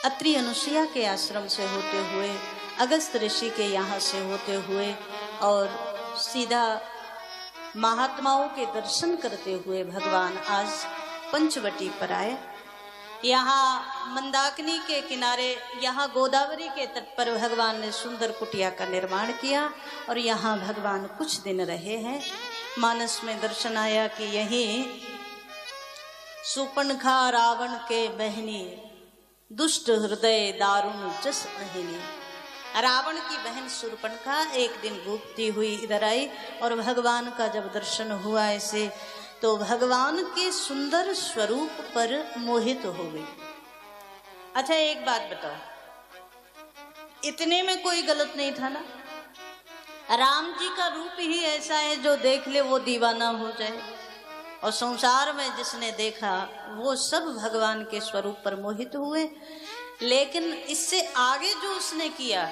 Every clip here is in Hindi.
अत्रि अनुसुईया के आश्रम से होते हुए, अगस्त ऋषि के यहाँ से होते हुए और सीधा महात्माओं के दर्शन करते हुए भगवान आज पंचवटी पर आए। यहाँ मंदाकिनी के किनारे, यहाँ गोदावरी के तट पर भगवान ने सुंदर कुटिया का निर्माण किया और यहाँ भगवान कुछ दिन रहे हैं। मानस में दर्शन आया कि यही सुपनखा रावण के बहनी, दुष्ट हृदय दारुण जस अहिनी। रावण की बहन शूर्पणखा एक दिन भूखती हुई इधर आई और भगवान का जब दर्शन हुआ ऐसे, तो भगवान के सुंदर स्वरूप पर मोहित हो गई। अच्छा एक बात बताओ, इतने में कोई गलत नहीं था ना? राम जी का रूप ही ऐसा है जो देख ले वो दीवाना हो जाए, और संसार में जिसने देखा वो सब भगवान के स्वरूप पर मोहित हुए। लेकिन इससे आगे जो उसने किया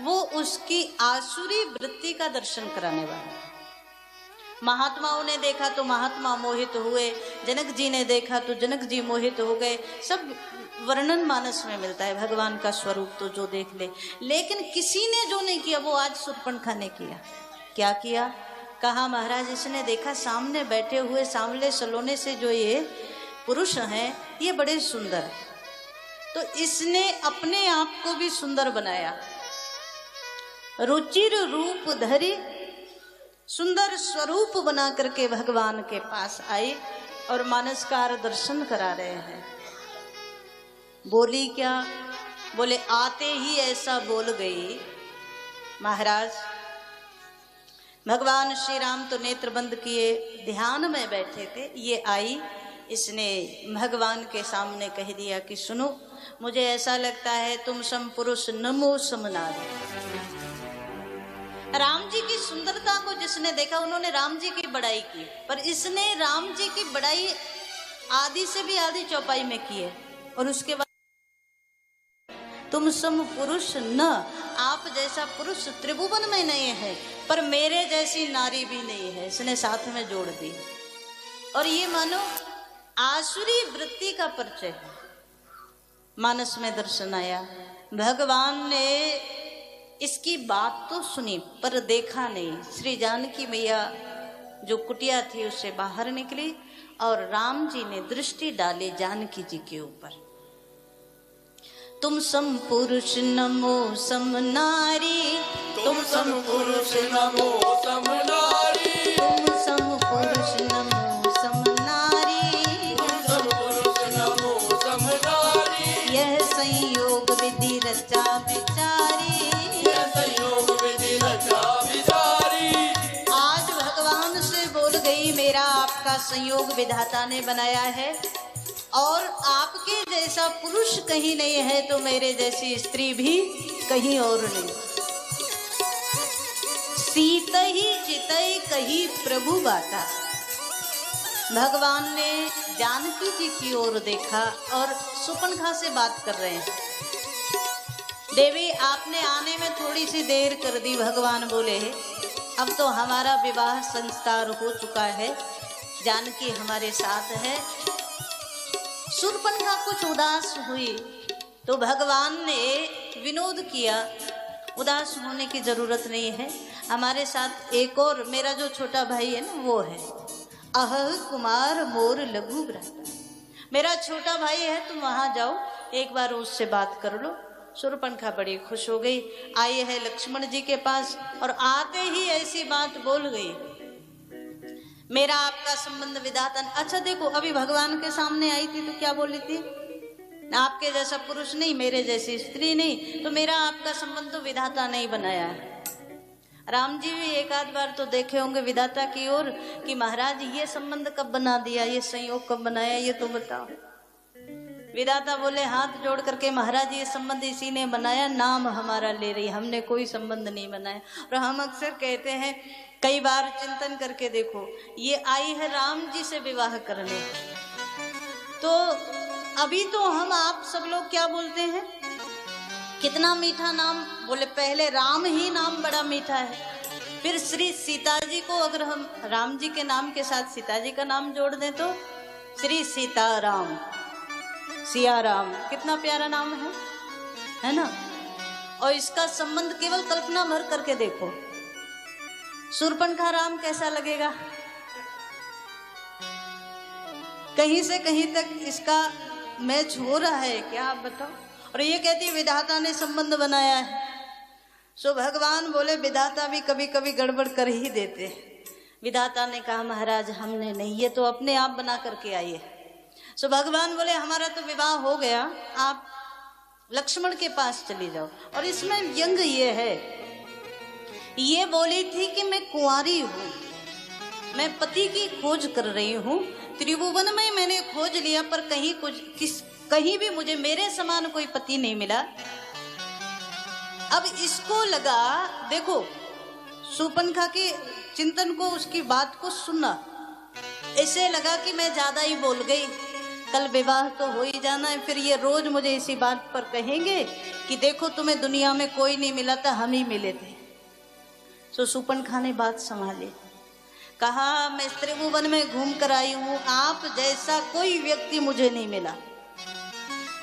वो उसकी आसुरी वृत्ति का दर्शन कराने वाला है। महात्माओं ने देखा तो महात्मा मोहित हुए, जनक जी ने देखा तो जनक जी मोहित हो गए। सब वर्णन मानस में मिलता है भगवान का स्वरूप तो जो देख ले। लेकिन किसी ने जो नहीं किया वो आज शूर्पणखा ने किया। क्या किया? कहा महाराज इसने देखा सामने बैठे हुए सांवले सलोने से जो ये पुरुष हैं ये बड़े सुंदर, तो इसने अपने आप को भी सुंदर बनाया। रुचिर रूप धरी सुंदर स्वरूप बना करके भगवान के पास आई और मानसकार दर्शन करा रहे हैं। बोली क्या? बोले आते ही ऐसा बोल गई महाराज। भगवान श्री राम तो नेत्र बंद किए ध्यान में बैठे थे, ये आई, इसने भगवान के सामने कह दिया कि सुनो, मुझे ऐसा लगता है तुम सम पुरुष नमो सम नारी। राम जी की सुंदरता को जिसने देखा उन्होंने राम जी की बड़ाई की, पर इसने राम जी की बड़ाई आधी से भी आधी चौपाई में की है। और उसके बाद तुम सम पुरुष न, आप जैसा पुरुष त्रिभुवन में नहीं है, पर मेरे जैसी नारी भी नहीं है, इसने साथ में जोड़ दी। और ये मानो आसुरी वृत्ति का परिचय है। मानस में दर्शन आया, भगवान ने इसकी बात तो सुनी पर देखा नहीं। श्री जानकी मैया जो कुटिया थी उससे बाहर निकली और राम जी ने दृष्टि डाली जानकी जी के ऊपर। तुम सम पुरुष नमो सम नारी, तुम सम पुरुष नमो सम नारी, तुम सम पुरुष नमो सम नारी, तुम सम पुरुष नमो सम नारी। यह संयोग विधि रचा विचारी, यह संयोग विधि रचा विचारी। आज भगवान से बोल गई मेरा आपका संयोग विधाता ने बनाया है, और आपके जैसा पुरुष कहीं नहीं है तो मेरे जैसी स्त्री भी कहीं और नहीं। सीत ही चितई कही प्रभु बाता। भगवान ने जानकी जी की ओर देखा और शूर्पणखा से बात कर रहे हैं। देवी आपने आने में थोड़ी सी देर कर दी। भगवान बोले अब तो हमारा विवाह संस्कार हो चुका है, जानकी हमारे साथ है। शूर्पणखा कुछ उदास हुई तो भगवान ने विनोद किया, उदास होने की जरूरत नहीं है, हमारे साथ एक और मेरा जो छोटा भाई है ना वो है। अह कुमार मोर लघु भ्राता, मेरा छोटा भाई है, तुम वहां जाओ एक बार उससे बात कर लो। शूर्पणखा बड़ी खुश हो गई, आई है लक्ष्मण जी के पास और आते ही ऐसी बात बोल गई, मेरा आपका संबंध विधाता। अच्छा देखो, अभी भगवान के सामने आई थी तो क्या बोली थी? आपके जैसा पुरुष नहीं, मेरे जैसी स्त्री नहीं, तो मेरा आपका संबंध तो विधाता नहीं बनाया है। राम जी भी एक आध बार तो देखे होंगे विधाता की ओर कि महाराज ये संबंध कब बना दिया, ये संयोग कब बनाया, ये तो बताओ। विधाता बोले हाथ जोड़ करके महाराज ये संबंध इसी ने बनाया, नाम हमारा ले रही, हमने कोई संबंध नहीं बनाया। और हम अक्सर कहते हैं, कई बार चिंतन करके देखो, ये आई है राम जी से विवाह करने, तो अभी तो हम आप सब लोग क्या बोलते हैं, कितना मीठा नाम, बोले पहले राम ही नाम बड़ा मीठा है, फिर श्री सीता जी को अगर हम राम जी के नाम के साथ सीता जी का नाम जोड़ दें तो श्री सीता राम, सिया राम, कितना प्यारा नाम है। है ना। और इसका संबंध केवल कल्पना भर करके देखो, शूर्पणखा राम कैसा लगेगा, कहीं से कहीं तक इसका मैच हो रहा है क्या, आप बताओ। और ये कहती विधाता ने संबंध बनाया है। सो भगवान बोले विधाता भी कभी कभी गड़बड़ कर ही देते। विधाता ने कहा महाराज हमने नहीं, ये तो अपने आप बना करके आई है। सो भगवान बोले हमारा तो विवाह हो गया, आप लक्ष्मण के पास चली जाओ। और इसमें व्यंग ये है, ये बोली थी कि मैं कुंवारी हूं, मैं पति की खोज कर रही हूं, त्रिभुवन में मैंने खोज लिया पर कहीं भी मुझे मेरे समान कोई पति नहीं मिला। अब इसको लगा, देखो शूर्पणखा के चिंतन को, उसकी बात को सुना, ऐसे लगा कि मैं ज्यादा ही बोल गई, कल विवाह तो हो ही जाना है, फिर ये रोज मुझे इसी बात पर कहेंगे कि देखो तुम्हें दुनिया में कोई नहीं मिला था, हम ही मिले थे। तो शूर्पणखा ने बात संभाली, कहा मैं त्रिभुवन में घूम कर आई हूं, आप जैसा कोई व्यक्ति मुझे नहीं मिला।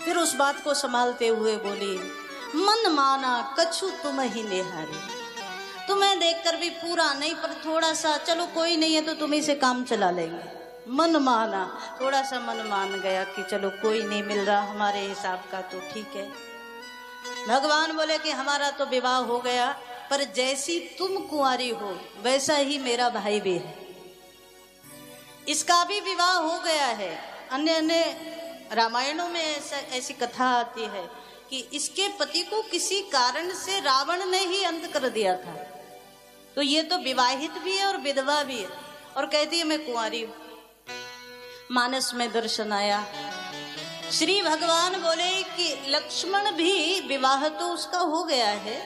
फिर उस बात को संभालते हुए बोली मन माना कछु तुम ही निहारे, तुम्हें देखकर भी पूरा नहीं पर थोड़ा सा, चलो कोई नहीं है तो तुम्ही से काम चला लेंगे। मन माना, थोड़ा सा मन मान गया कि चलो कोई नहीं मिल रहा हमारे हिसाब का तो ठीक है। भगवान बोले कि हमारा तो विवाह हो गया, पर जैसी तुम कुंवारी हो वैसा ही मेरा भाई भी है, इसका भी विवाह हो गया है। अन्य अन्य रामायणों में ऐसी कथा आती है कि इसके पति को किसी कारण से रावण ने ही अंत कर दिया था, तो ये तो विवाहित भी है और विधवा भी है, और कहती है मैं कुंवारी हूं। मानस में दर्शन आया, श्री भगवान बोले कि लक्ष्मण भी विवाह तो उसका हो गया है,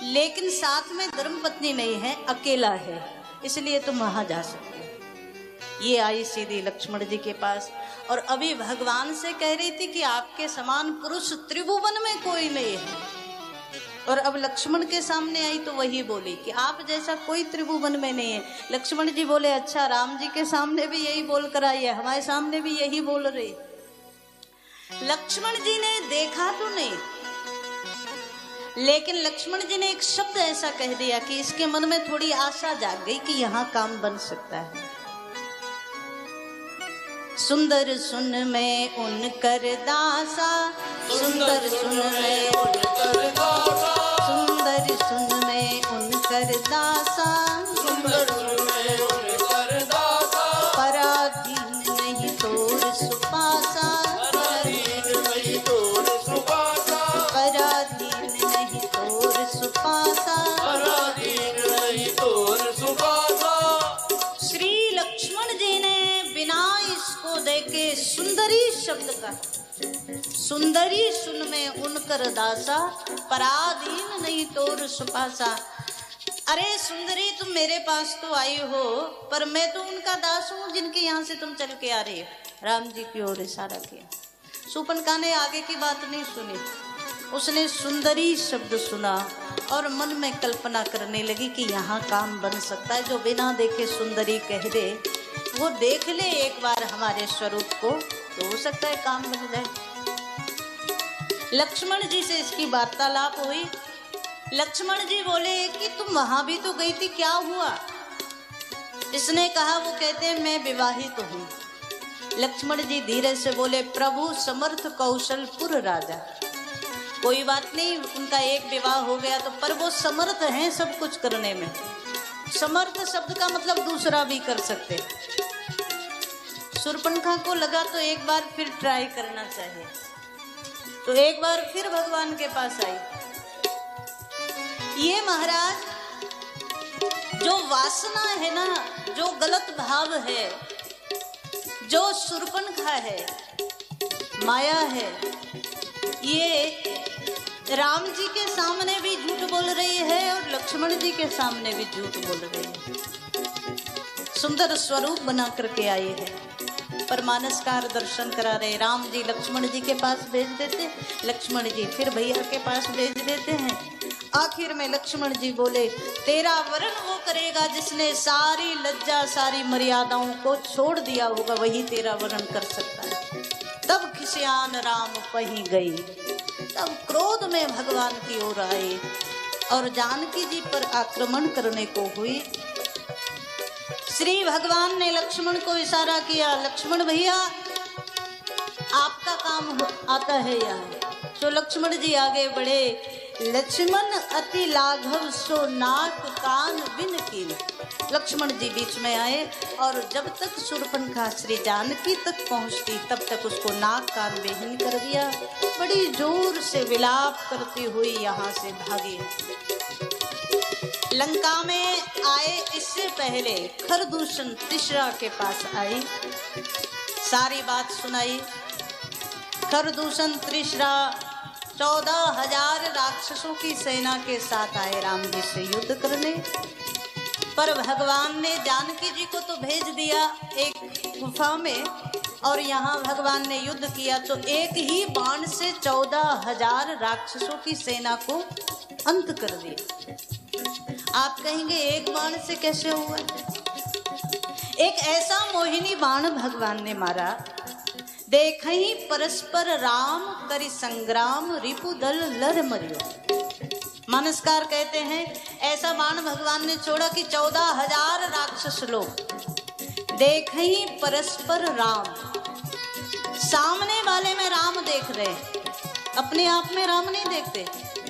लेकिन साथ में धर्मपत्नी नहीं है, अकेला है, इसलिए तुम वहां जा सकते हो। ये आई सीधी लक्ष्मण जी के पास, और अभी भगवान से कह रही थी कि आपके समान पुरुष त्रिभुवन में कोई नहीं है। और अब लक्ष्मण के सामने आई तो वही बोली कि आप जैसा कोई त्रिभुवन में नहीं है। लक्ष्मण जी बोले अच्छा, राम जी के सामने भी यही बोल कर आई है, हमारे सामने भी यही बोल रही। लक्ष्मण जी ने देखा तो नहीं, लेकिन लक्ष्मण जी ने एक शब्द ऐसा कह दिया कि इसके मन में थोड़ी आशा जाग गई कि यहाँ काम बन सकता है। सुंदर सुन में उनकर दासा, सुंदर सुन में उनकर दासा, सुंदर सुन में उनकर दासा, सुंदर सुन में उनकर दासा, पराधीन नहीं तोर सुपासा, पराधीन नहीं तोर सुपासा, पराधीन नहीं तोर सुपासा, पराधीन नहीं तोर सुपासा। श्री लक्ष्मण जी ने बिना इसको देखे सुंदरी शब्द का, सुंदरी सुन में उनकर दासा, पराधीन नहीं तोर सुपासा। अरे सुंदरी तुम मेरे पास तो आई हो, पर मैं तो उनका दास हूं जिनके यहाँ से तुम चल के आ रही हो। राम जी की ओर इशारा किया। शूर्पणखा ने आगे की बात नहीं सुनी, उसने सुंदरी शब्द सुना और मन में कल्पना करने लगी कि यहाँ काम बन सकता है। जो बिना देखे सुंदरी कह दे, वो देख ले एक बार हमारे स्वरूप को, तो हो सकता है काम बन जाए। लक्ष्मण जी से इसकी वार्तालाप हुई। लक्ष्मण जी बोले कि तुम वहां भी तो गई थी, क्या हुआ? इसने कहा, वो कहते हैं मैं विवाहित हूँ। लक्ष्मण जी धीरे से बोले, प्रभु समर्थ कौशलपुर राजा। कोई बात नहीं, उनका एक विवाह हो गया तो, पर वो समर्थ हैं सब कुछ करने में। समर्थ शब्द का मतलब दूसरा भी कर सकते। शूर्पणखा को लगा तो एक बार फिर ट्राई करना चाहिए, तो एक बार फिर भगवान के पास आई। ये महाराज, जो वासना है ना, जो गलत भाव है, जो शूर्पणखा है, माया है, ये राम जी के सामने भी झूठ बोल रही है और लक्ष्मण जी के सामने भी झूठ बोल रही है। सुंदर स्वरूप बना करके आई है, पर मानसकार दर्शन करा रहे। राम जी लक्ष्मण जी के पास भेज देते, लक्ष्मण जी फिर भैया के पास भेज देते हैं। आखिर में लक्ष्मण जी बोले, तेरा वरण वो करेगा जिसने सारी लज्जा सारी मर्यादाओं को छोड़ दिया होगा, वही तेरा वरण कर सकता है। तब खिसियान राम पही गई। तब क्रोध में भगवान की ओर आए और जानकी जी पर आक्रमण करने को हुई। श्री भगवान ने लक्ष्मण को इशारा किया, लक्ष्मण भैया आपका काम आता है यहाँ। तो लक्ष्मण जी आगे बढ़े। लक्ष्मण अति लाघव सो नाक कान बिन कीन। लक्ष्मण जी बीच में आए और जब तक शूर्पणखा श्री जानकी तक पहुंचती तब तक उसको नाक कान बेहीन कर दिया। बड़ी जोर से विलाप करती हुई यहाँ से भागी। लंका में आए इससे पहले खरदूषण तिश्रा के पास आई, सारी बात सुनाई। खरदूषण तिश्रा 14,000 राक्षसों की सेना के साथ आए राम जी से युद्ध करने, पर भगवान ने जानकी जी को तो भेज दिया एक गुफा में और यहाँ भगवान ने युद्ध किया तो एक ही बाण से 14,000 राक्षसों की सेना को अंत कर दिया। आप कहेंगे एक बाण से कैसे हुआ? एक ऐसा मोहिनी बाण भगवान ने मारा, देखहि परस्पर राम करि संग्राम रिपुदल लर मरियो। मानसकार कहते हैं ऐसा बाण भगवान ने छोड़ा कि 14,000 राक्षस लोग देखहि परस्पर राम, सामने वाले में राम देख रहे, अपने आप में राम नहीं देखते,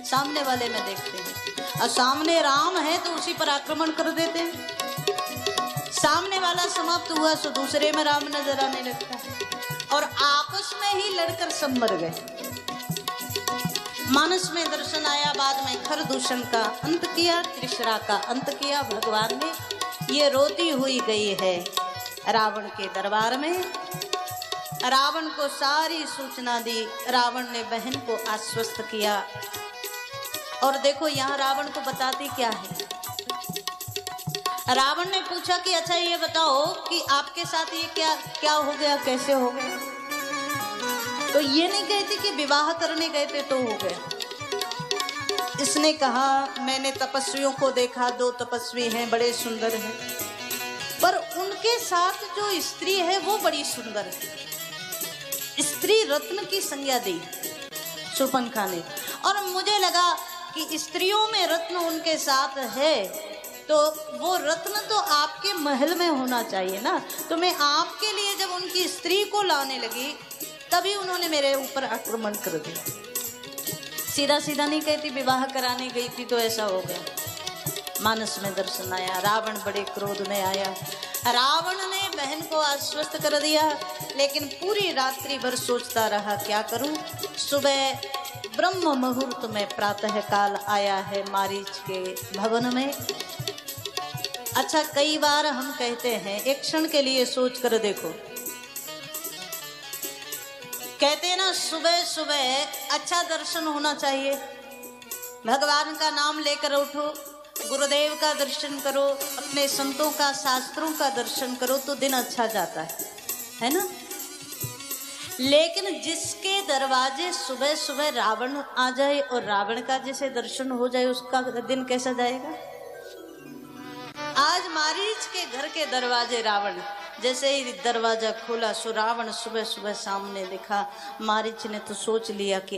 सामने वाले में देखते हैं। और सामने राम है तो उसी पर आक्रमण कर देते हैं। सामने वाला समाप्त हुआ तो दूसरे में राम नजर आने लगता है और आपस में ही लड़कर सब मर गए। मानस में दर्शन आया, बाद में खरदूषण का अंत किया, त्रिशरा का अंत किया भगवान ने। ये रोती हुई गई है रावण के दरबार में। रावण को सारी सूचना दी, रावण ने बहन को आश्वस्त किया। और देखो यहाँ रावण को बताती क्या है। रावण ने पूछा कि अच्छा ये बताओ कि आपके साथ ये क्या क्या हो गया, कैसे हो गया? तो ये नहीं कहती कि विवाह करने गए थे तो हो गया। इसने कहा मैंने तपस्वियों को देखा, 2 तपस्वी हैं, बड़े सुंदर हैं, पर उनके साथ जो स्त्री है वो बड़ी सुंदर है। स्त्री रत्न की संज्ञा दी शूर्पणखा ने, और मुझे लगा कि स्त्रियों में रत्न उनके साथ है तो वो रत्न तो आपके महल में होना चाहिए ना। तो मैं आपके लिए जब उनकी स्त्री को लाने लगी तभी उन्होंने मेरे ऊपर आक्रमण कर दिया। सीधा सीधा नहीं कहती विवाह कराने गई थी तो ऐसा हो गया। मानस में दर्शन आया, रावण बड़े क्रोध में आया। रावण ने बहन को आश्वस्त कर दिया, लेकिन पूरी रात्रि भर सोचता रहा क्या करूं। सुबह ब्रह्म मुहूर्त में प्रातः काल आया है मारीच के भवन में। अच्छा, कई बार हम कहते हैं, एक क्षण के लिए सोच कर देखो, कहते हैं ना सुबह सुबह अच्छा दर्शन होना चाहिए, भगवान का नाम लेकर उठो, गुरुदेव का दर्शन करो, अपने संतों का शास्त्रों का दर्शन करो तो दिन अच्छा जाता है ना। लेकिन जिसके दरवाजे सुबह सुबह रावण आ जाए और रावण का जैसे दर्शन हो जाए उसका दिन कैसा जाएगा। आज मारीच के घर के दरवाजे रावण, जैसे ही दरवाजा खोला सो रावण सुबह सुबह सामने दिखा। मारीच ने तो सोच लिया कि